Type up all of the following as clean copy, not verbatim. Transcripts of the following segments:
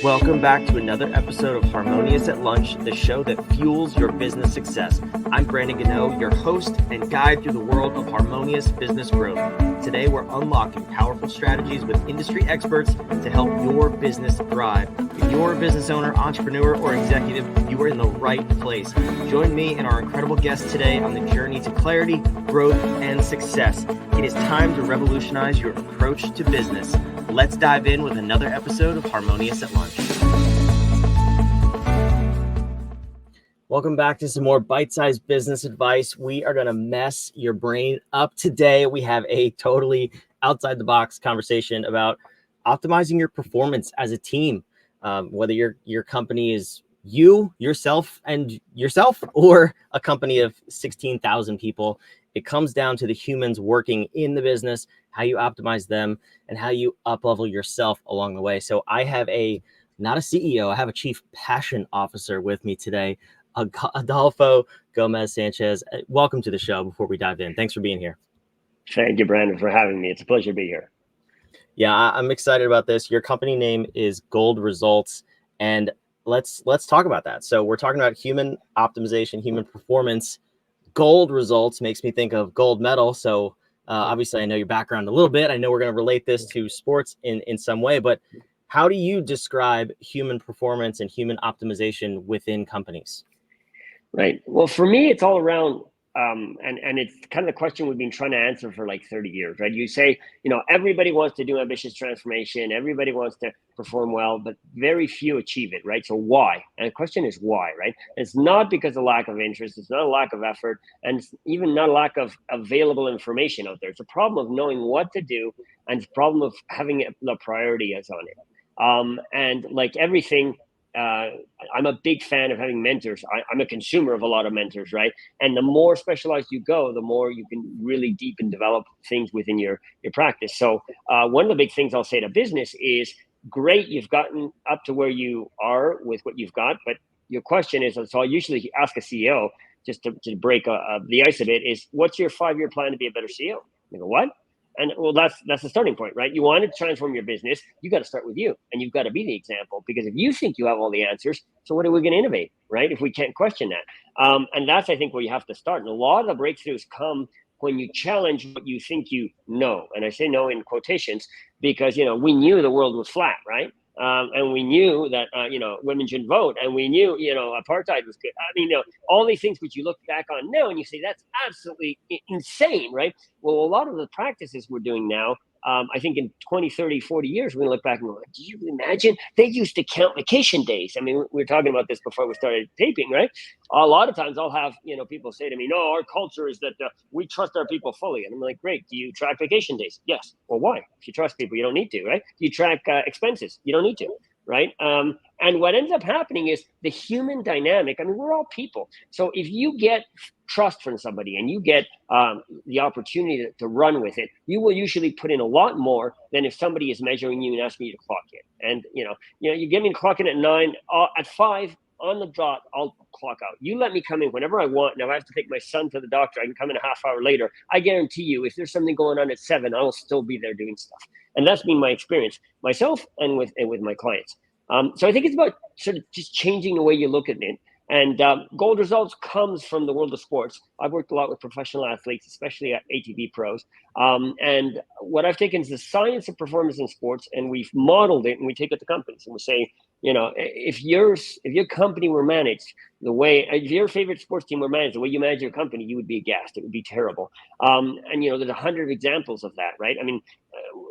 Welcome back to another episode of Harmonious at Lunch, the show that fuels your business success. I'm Brandon Gano, your host and guide through the world of harmonious business growth. Today, we're unlocking powerful strategies with industry experts to help your business thrive. If you're a business owner, entrepreneur, or executive, you are in the right place. Join me and our incredible guests today on the journey to clarity, growth, and success. It is time to revolutionize your approach to business. Let's dive in with another episode of Harmonious at Lunch. Welcome back to some more bite-sized business advice. We are going to mess your brain up today. We have a totally outside-the-box conversation about optimizing your performance as a team, whether your company is yourself, or a company of 16,000 people. It comes down to the humans working in the business, how you optimize them, and how you up-level yourself along the way. So I have not a CEO, I have a chief passion officer with me today, Adolfo Gomez Sanchez. Welcome to the show before we dive in. Thanks for being here. Thank you, Brandon, for having me. It's a pleasure to be here. Yeah, I'm excited about this. Your company name is Gold Results, and let's talk about that. So we're talking about human optimization, human performance. Gold Results makes me think of gold medal. So obviously I know your background a little bit. I know we're going to relate this to sports in some way, but how do you describe human performance and human optimization within companies? Right. Well, for me, it's all around, and it's kind of the question we've been trying to answer for like 30 years, right? You say, everybody wants to do ambitious transformation. Everybody wants to perform well, but very few achieve it, right? So why? And the question is why, right? It's not because of lack of interest. It's not a lack of effort, and it's even not a lack of available information out there. It's a problem of knowing what to do, and it's a problem of having the priority as on it. And like everything, I'm a big fan of having mentors. I'm a consumer of a lot of mentors, right? And the more specialized you go, the more you can really deep and develop things within your practice. So one of the big things I'll say to business is, great, you've gotten up to where you are with what you've got, but your question is, so I usually ask a CEO, just to break the ice a bit, is what's your 5-year plan to be a better CEO? I go, what? And well, that's the starting point, right? You want to transform your business, you got to start with you, and you've got to be the example, because if you think you have all the answers, so what are we going to innovate, right? If we can't question that. And that's, I think, where you have to start. And a lot of the breakthroughs come when you challenge what you think you know. And I say no in quotations because, we knew the world was flat, right? And we knew that, women shouldn't vote. And we knew, apartheid was good. I mean, all these things which you look back on now and you say, that's absolutely insane, right? Well, a lot of the practices we're doing now, I think in 20, 30, 40 years, we're going to look back and go, do you imagine? They used to count vacation days. I mean, we were talking about this before we started taping, right? A lot of times I'll have, people say to me, no, our culture is that we trust our people fully. And I'm like, great. Do you track vacation days? Yes. Well, why? If you trust people, you don't need to, right? Do you track expenses? You don't need to. Right. And what ends up happening is the human dynamic. I mean, we're all people. So if you get trust from somebody and you get the opportunity to run with it, you will usually put in a lot more than if somebody is measuring you and asking you to clock in. And, you give me to clock in at 9, at 5 on the dot, I'll clock out. You let me come in whenever I want. Now I have to take my son to the doctor. I can come in a half hour later. I guarantee you, if there's something going on at 7, I will still be there doing stuff. And that's been my experience myself and with my clients. So I think it's about sort of just changing the way you look at it. And Gold Results comes from the world of sports. I've worked a lot with professional athletes, especially at ATV pros. And what I've taken is the science of performance in sports, and we've modeled it, and we take it to companies, and we say, if your company were managed the way, if your favorite sports team were managed the way you manage your company, you would be aghast. It would be terrible. And there's 100 examples of that, right? I mean,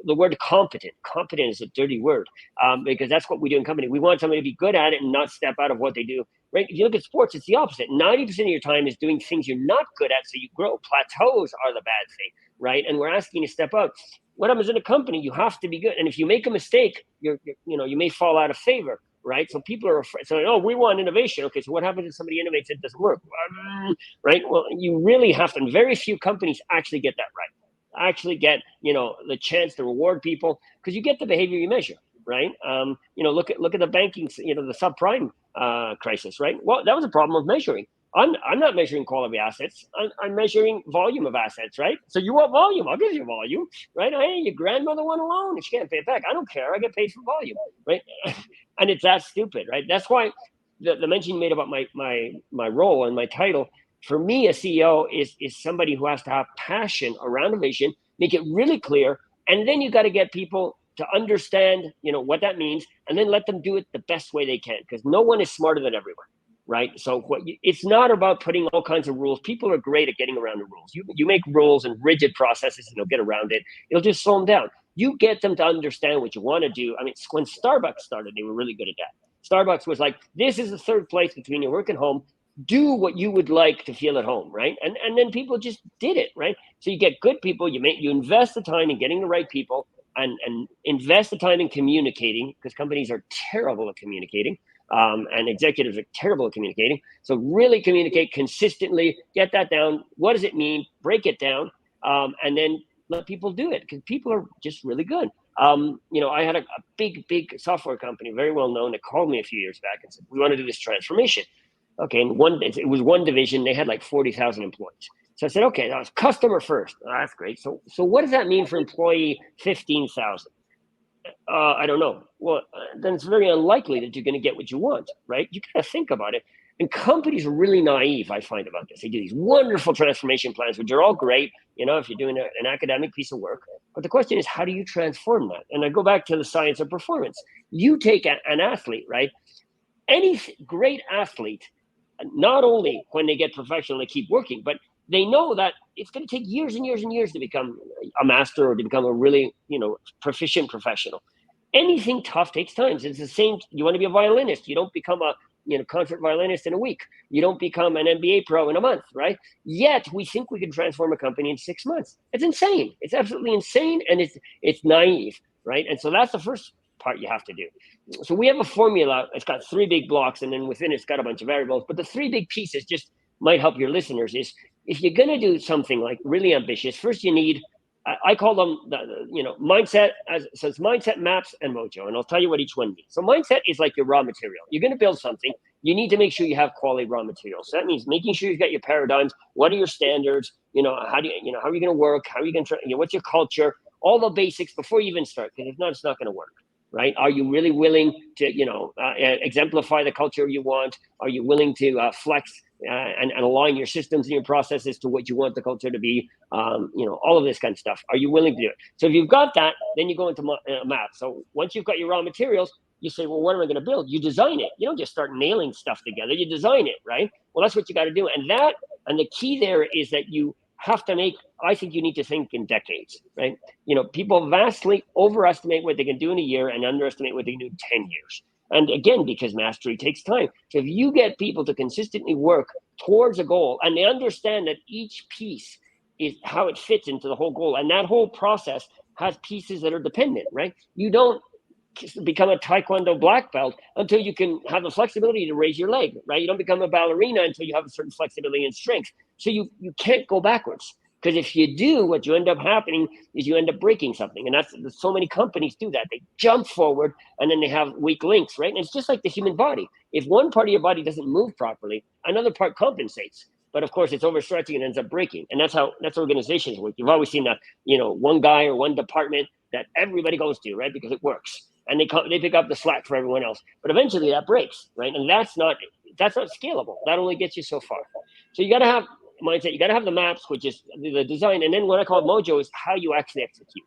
the word competent is a dirty word, because that's what we do in company. We want somebody to be good at it and not step out of what they do. Right? If you look at sports, it's the opposite. 90% of your time is doing things you're not good at, so you grow. Plateaus are the bad thing, right? And we're asking you to step out. What happens in a company? You have to be good, and if you make a mistake, you may fall out of favor, right? So people are afraid. So, we want innovation. Okay, so what happens if somebody innovates and it doesn't work? Right? Well, you really have to. And very few companies actually get that right. Actually get the chance to reward people, because you get the behavior you measure. Right. Look at the banking, the subprime crisis. Right. Well, that was a problem of measuring. I'm not measuring quality assets. I'm measuring volume of assets. Right. So you want volume? I'll give you volume. Right. Hey, your grandmother won a loan and she can't pay it back. I don't care. I get paid for volume. Right. And it's that stupid, right? That's why the mention you made about my role and my title, for me, a CEO is somebody who has to have passion around a vision, make it really clear, and then you got to get people to understand, what that means, and then let them do it the best way they can, because no one is smarter than everyone, right? So it's not about putting all kinds of rules. People are great at getting around the rules. You make rules and rigid processes, and they'll get around it. It'll just slow them down. You get them to understand what you want to do. I mean, when Starbucks started, they were really good at that. Starbucks was like, this is the third place between your work and home. Do what you would like to feel at home, right? And then people just did it, right? So you get good people. You invest the time in getting the right people, and invest the time in communicating, because companies are terrible at communicating, and executives are terrible at communicating. So really communicate consistently. Get that down. What does it mean? Break it down, and then let people do it, because people are just really good. I had a big software company, very well known, that called me a few years back and said, we want to do this transformation. Okay, and it was one division. They had like 40,000 employees. So I said, okay, that was customer first. Oh, that's great. So what does that mean for employee 15,000? I don't know. Well, then it's very unlikely that you're going to get what you want, right? You got to think about it. And companies are really naive, I find, about this. They do these wonderful transformation plans, which are all great, if you're doing an academic piece of work. But the question is, how do you transform that? And I go back to the science of performance. You take an athlete, right? Any great athlete, not only when they get professional, they keep working, but they know that it's going to take years and years and years to become a master, or to become a really, proficient professional. Anything tough takes time. It's the same. You want to be a violinist. You don't become a concert violinist in a week. You don't become an NBA pro in a month, right? Yet we think we can transform a company in 6 months. It's insane. It's absolutely insane, and it's naive, right? And so that's the first part you have to do. So we have a formula. It's got 3 big blocks, and then within it's got a bunch of variables. But the 3 big pieces just might help your listeners is, if you're going to do something like really ambitious, first you need, I call them, mindset. So it's mindset, maps, and mojo. And I'll tell you what each one means. So mindset is like your raw material. You're going to build something. You need to make sure you have quality raw materials. So that means making sure you've got your paradigms. What are your standards? How are you going to work? How are you going to, what's your culture? All the basics before you even start, because if not, it's not going to work. Right? Are you really willing to, exemplify the culture you want? Are you willing to flex and align your systems and your processes to what you want the culture to be? All of this kind of stuff. Are you willing to do it? So if you've got that, then you go into map. So once you've got your raw materials, you say, well, what am I going to build? You design it. You don't just start nailing stuff together. You design it, right? Well, that's what you got to do. And the key there is that you have to I think you need to think in decades, right? People vastly overestimate what they can do in a year and underestimate what they can do in 10 years. And again, because mastery takes time. So if you get people to consistently work towards a goal, and they understand that each piece is how it fits into the whole goal, and that whole process has pieces that are dependent, right? You don't become a taekwondo black belt until you can have the flexibility to raise your leg, right? You don't become a ballerina until you have a certain flexibility and strength. So you can't go backwards, because if you do, what you end up happening is you end up breaking something. And that's so many companies do that. They jump forward and then they have weak links, right? And it's just like the human body. If one part of your body doesn't move properly, another part compensates. But of course, it's overstretching and ends up breaking. And that's organizations work. You've always seen that, one guy or one department that everybody goes to, right? Because it works. And they pick up the slack for everyone else. But eventually that breaks, right? And that's not scalable. That only gets you so far. So you got to have mindset. You got to have the maps, which is the design. And then what I call mojo is how you actually execute.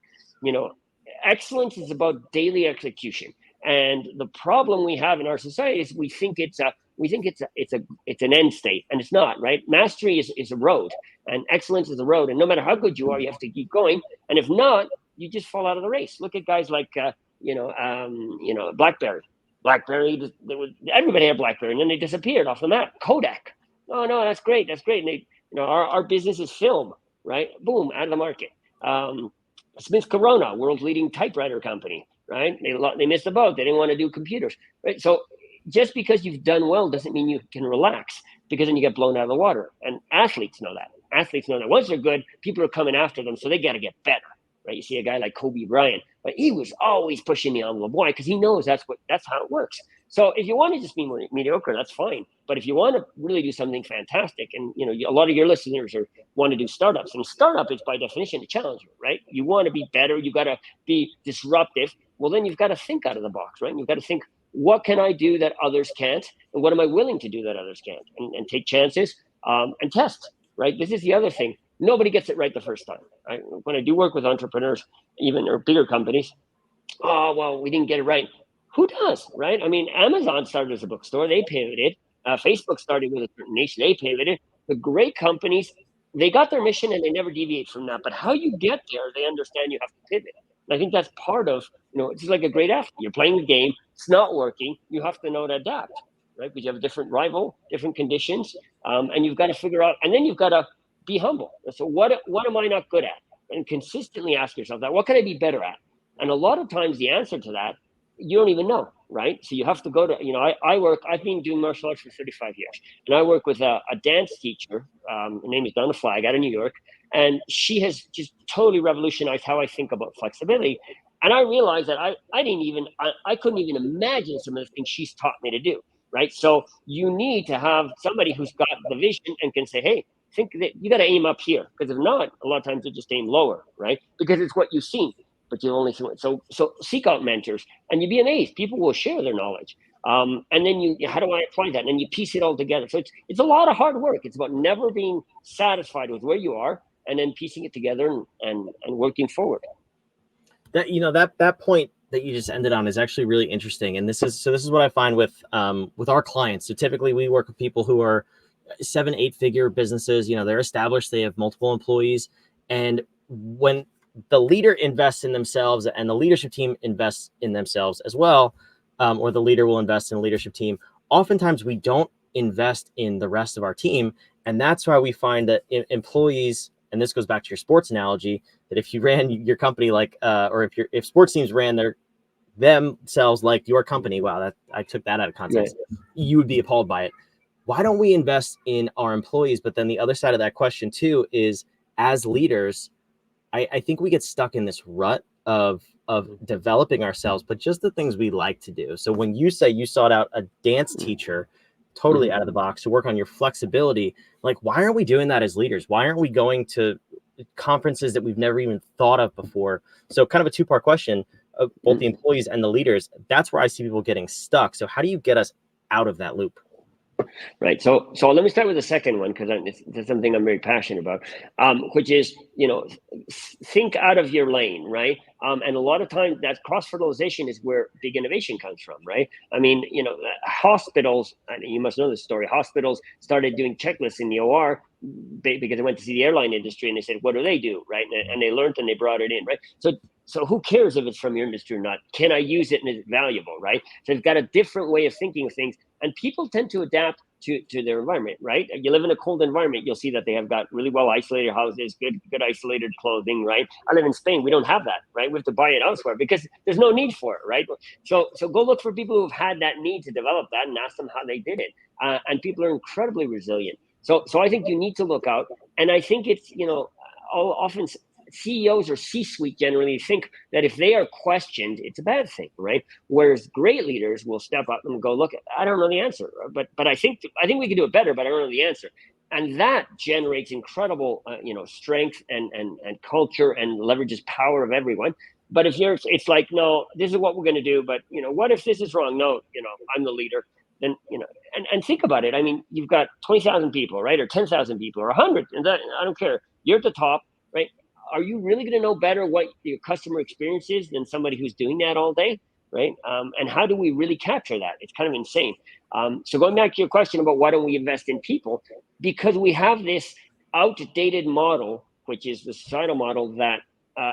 Excellence is about daily execution. And the problem we have in our society is we think it's an end state, and it's not, right? Mastery is a road, and excellence is a road. And no matter how good you are, you have to keep going. And if not, you just fall out of the race. Look at guys like BlackBerry. BlackBerry, everybody had BlackBerry, and then they disappeared off the map. Kodak. Oh no, that's great. That's great. And they, our business is film, right? Boom, out of the market. Smith Corona, world's leading typewriter company, right? They missed the boat. They didn't want to do computers, right? So just because you've done well doesn't mean you can relax, because then you get blown out of the water. And athletes know that. Once they're good, people are coming after them, so they got to get better, right? You see a guy like Kobe Bryant, but he was always pushing the envelope. Why? Because he knows that's how it works. So if you want to just be mediocre, that's fine. But if you want to really do something fantastic, and a lot of your listeners want to do startups, and startup is by definition a challenger, right? You want to be better, you got to be disruptive. Well, then you've got to think out of the box, right? You've got to think, what can I do that others can't, and what am I willing to do that others can't, and take chances, and test, right? This is the other thing. Nobody gets it right the first time, right? When I do work with entrepreneurs, even or bigger companies, oh, well, we didn't get it right. Who does, right? I mean, Amazon started as a bookstore. They pivoted. Facebook started with a certain niche. They pivoted. The great companies, they got their mission and they never deviate from that. But how you get there, they understand you have to pivot. And I think that's part of, it's just like a great athlete. You're playing the game. It's not working. You have to know to adapt, right? Because you have a different rival, different conditions, and you've got to figure out, and then you've got to be humble. So what am I not good at? And consistently ask yourself that. What can I be better at? And a lot of times the answer to that, you don't even know, right? So you have to go to, I've been doing martial arts for 35 years. And I work with a dance teacher. Her name is Donna Flag out of New York. And she has just totally revolutionized how I think about flexibility. And I realized that I couldn't even imagine some of the things she's taught me to do, right? So you need to have somebody who's got the vision and can say, hey, think that you got to aim up here. Because if not, a lot of times you just aim lower, right? Because it's what you've seen. But you only so seek out mentors, and you'd be amazed. People will share their knowledge, and then how do I apply that? And then you piece it all together. So it's a lot of hard work. It's about never being satisfied with where you are, and then piecing it together and working forward. That point that you just ended on is actually really interesting, and this is what I find with our clients. So typically we work with people who are 7-8 figure businesses. They're established, they have multiple employees, and when the leader invests in themselves and the leadership team invests in themselves as well, or the leader will invest in a leadership team, oftentimes we don't invest in the rest of our team. And that's why we find that employees, and this goes back to your sports analogy, that if you ran your company like, or if sports teams ran themselves like your company, wow, that I took that out of context, right, you would be appalled by it. Why don't we invest in our employees? But then the other side of that question too is, as leaders, I think we get stuck in this rut of developing ourselves, but just the things we like to do. So when you say you sought out a dance teacher, totally out of the box, to work on your flexibility, like, why aren't we doing that as leaders? Why aren't we going to conferences that we've never even thought of before? So kind of a two-part question of both the employees and the leaders. That's where I see people getting stuck. So how do you get us out of that loop? Right. So let me start with the second one, because it's something I'm very passionate about, which is, think out of your lane, right? And a lot of times that cross-fertilization is where big innovation comes from, right? I mean, hospitals, and you must know this story, hospitals started doing checklists in the OR because they went to see the airline industry and they said, what do they do, right? And they learned and they brought it in, right? So who cares if it's from your industry or not? Can I use it and it's valuable, right? So it's got a different way of thinking of things. And people tend to adapt to their environment, right? You live in a cold environment, you'll see that they have got really well isolated houses, good isolated clothing, right? I live in Spain, we don't have that, right? We have to buy it elsewhere because there's no need for it, right? So go look for people who've had that need to develop that and ask them how they did it. And people are incredibly resilient. So I think you need to look out. And I think it's, often CEOs or C-suite generally think that if they are questioned, it's a bad thing, right? Whereas great leaders will step up and go, look, I don't know the answer, but I think we can do it better, but I don't know the answer. And that generates incredible, strength and culture and leverages power of everyone. But if it's like, no, this is what we're going to do, but what if this is wrong? No, I'm the leader. Then and think about it. I mean, you've got 20,000 people, right, or 10,000 people, or 100, and I don't care. You're at the top, right? Are you really going to know better what your customer experience is than somebody who's doing that all day, right? And how do we really capture that? It's kind of insane. So going back to your question about why don't we invest in people, because we have this outdated model, which is the societal model that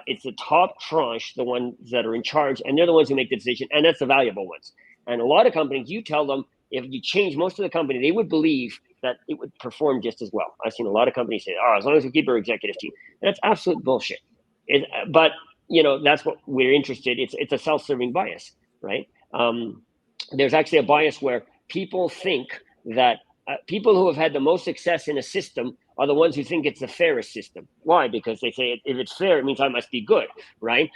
it's the top tranche, the ones that are in charge, and they're the ones who make the decision, and that's the valuable ones. And a lot of companies, you tell them, if you change most of the company, they would believe that it would perform just as well. I've seen a lot of companies say, as long as we keep our executive team. And that's absolute bullshit. But that's what we're interested in. It's a self-serving bias, right? There's actually a bias where people think that people who have had the most success in a system are the ones who think it's the fairest system. Why? Because they say if it's fair, it means I must be good, right?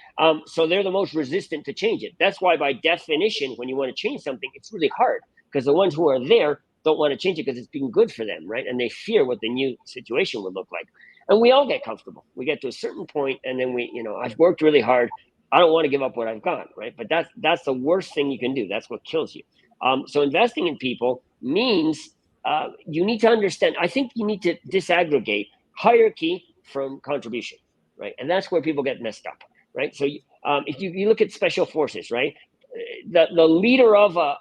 So they're the most resistant to change it. That's why, by definition, when you want to change something, it's really hard, because the ones who are there don't want to change it because it's been good for them, right? And they fear what the new situation would look like. And we all get comfortable. We get to a certain point, and then I've worked really hard. I don't want to give up what I've got, right? But that's the worst thing you can do. That's what kills you. So investing in people means you need to understand. I think you need to disaggregate hierarchy from contribution, right? And that's where people get messed up, right? So if you look at special forces, right, the leader of a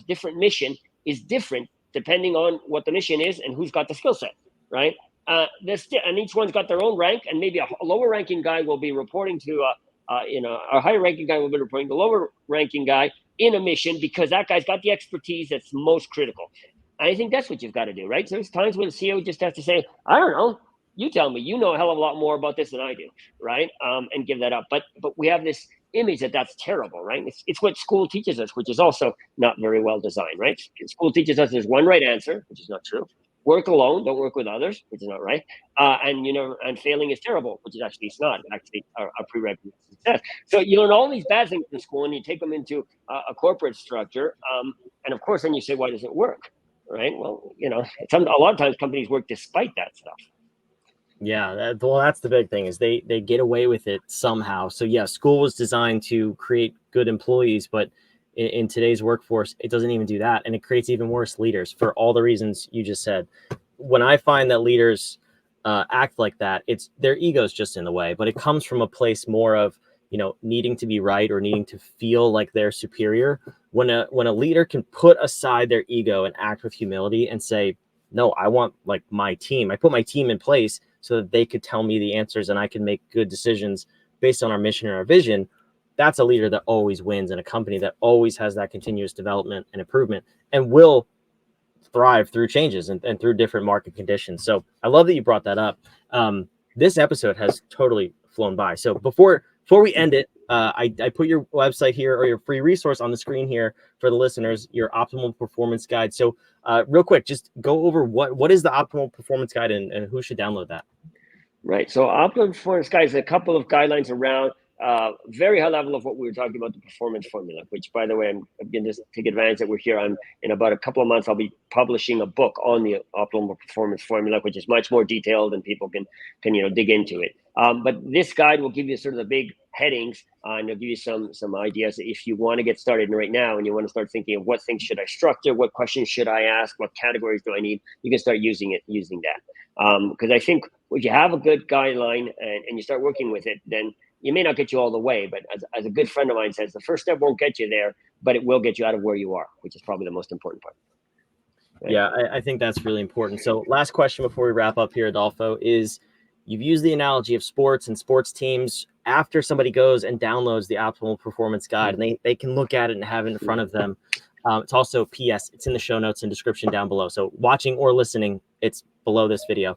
different mission is different depending on what the mission is and who's got the skill set, right? And each one's got their own rank, and maybe a lower ranking guy will be reporting to a higher ranking guy will be reporting to the lower ranking guy in a mission because that guy's got the expertise that's most critical. And I think that's what you've got to do, right? So there's times where the CEO just has to say, I don't know, you tell me, you know a hell of a lot more about this than I do, right? And give that up. But we have this image that's terrible, right? It's what school teaches us, which is also not very well designed, right? School teaches us there's one right answer, which is not true. Work alone, don't work with others, which is not right. And failing is terrible, which is actually it's not actually a prerequisite to success. So you learn all these bad things in school, and you take them into a corporate structure, and of course, then you say, why does it work, right? Well, a lot of times companies work despite that stuff. Yeah, that's the big thing is they get away with it somehow. So yeah, school was designed to create good employees, but in today's workforce, it doesn't even do that, and it creates even worse leaders for all the reasons you just said. When I find that leaders act like that, it's their ego's just in the way, but it comes from a place more of needing to be right or needing to feel like they're superior. When a leader can put aside their ego and act with humility and say, no, I want like my team. I put my team in place so that they could tell me the answers and I can make good decisions based on our mission and our vision. That's a leader that always wins, and a company that always has that continuous development and improvement and will thrive through changes and through different market conditions. So I love that you brought that up. This episode has totally flown by. So before we end it, I put your website here or your free resource on the screen here for the listeners, your optimal performance guide. So real quick, just go over what is the optimal performance guide and who should download that. Right. So optimal performance guide is a couple of guidelines around very high level of what we were talking about, the performance formula, which, by the way, I'm going to just take advantage that we're here. In about a couple of months, I'll be publishing a book on the optimal performance formula, which is much more detailed and people can dig into it. But this guide will give you sort of the big headings and it'll give you some ideas if you want to get started right now and you want to start thinking of what things should I structure, what questions should I ask, what categories do I need. You can start using that. Because I think if you have a good guideline and you start working with it, then you may not get you all the way, but as a good friend of mine says, the first step won't get you there, but it will get you out of where you are, which is probably the most important part. Right? Yeah, I think that's really important. So last question before we wrap up here, Adolfo, is you've used the analogy of sports and sports teams. After somebody goes and downloads the optimal performance guide and they can look at it and have it in front of them. It's also PS, it's in the show notes and description down below. So watching or listening, it's below this video.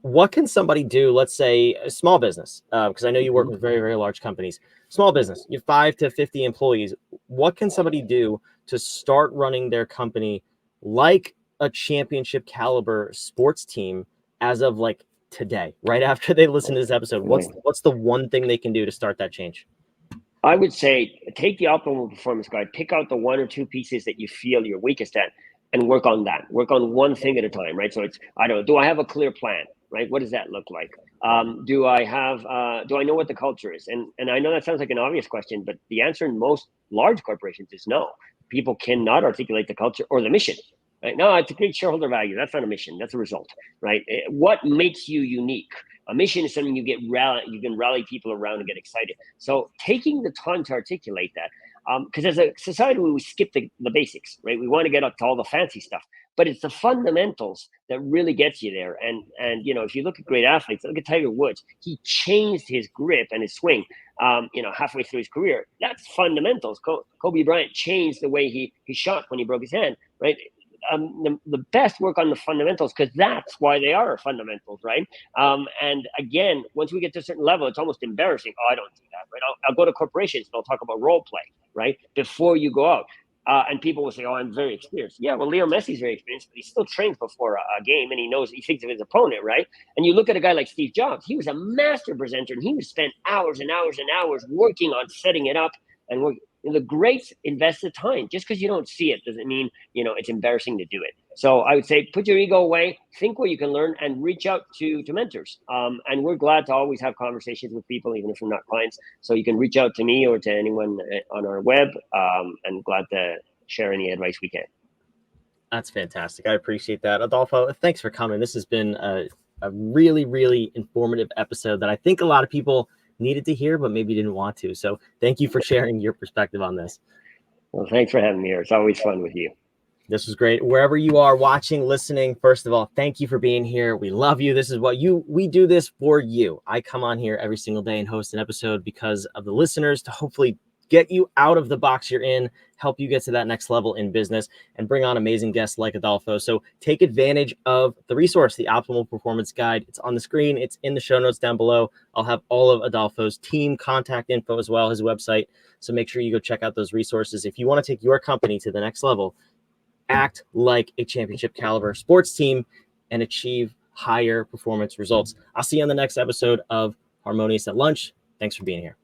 What can somebody do? Let's say a small business, because I know you work with very, very large companies. Small business, you have 5 to 50 employees. What can somebody do to start running their company like a championship caliber sports team as of like today, right after they listen to this episode? What's the one thing they can do to start that change? I would say take the optimal performance guide, pick out the 1 or 2 pieces that you feel you're weakest at and work on that. Work on one thing at a time, right? So it's, I don't know, do I have a clear plan, right? What does that look like? Do I know what the culture is? And I know that sounds like an obvious question, but the answer in most large corporations is no. People cannot articulate the culture or the mission. Right? No, it's a great shareholder value. That's not a mission. That's a result, right? What makes you unique? A mission is something you can rally people around and get excited. So taking the time to articulate that, because as a society, we skip the basics, right? We want to get up to all the fancy stuff, but it's the fundamentals that really gets you there. And if you look at great athletes, look at Tiger Woods. He changed his grip and his swing, halfway through his career. That's fundamentals. Kobe Bryant changed the way he shot when he broke his hand, right? The best work on the fundamentals because that's why they are fundamentals, right? And again, once we get to a certain level, it's almost embarrassing. Oh, I don't do that, right? I'll go to corporations and I'll talk about role play, right? Before you go out. And people will say, oh, I'm very experienced. Yeah, well, Leo Messi's very experienced, but he still trains before a game and he thinks of his opponent, right? And you look at a guy like Steve Jobs, he was a master presenter and he would spend hours and hours and hours working on setting it up and the greats invest the time. Just because you don't see it doesn't mean, it's embarrassing to do it. So I would say put your ego away, think what you can learn, and reach out to mentors. And we're glad to always have conversations with people, even if we're not clients. So you can reach out to me or to anyone on our web, and glad to share any advice we can. That's fantastic. I appreciate that. Adolfo, thanks for coming. This has been a really, really informative episode that I think a lot of people needed to hear, but maybe didn't want to. So thank you for sharing your perspective on this. Well, thanks for having me here. It's always fun with you. This was great. Wherever you are watching, listening, first of all, thank you for being here. We love you. This is what we do this for you. I come on here every single day and host an episode because of the listeners, to hopefully get you out of the box you're in, help you get to that next level in business, and bring on amazing guests like Adolfo. So take advantage of the resource, the Optimal Performance Guide. It's on the screen. It's in the show notes down below. I'll have all of Adolfo's team contact info as well, his website. So make sure you go check out those resources. If you want to take your company to the next level, act like a championship caliber sports team, and achieve higher performance results. I'll see you on the next episode of Harmonious at Lunch. Thanks for being here.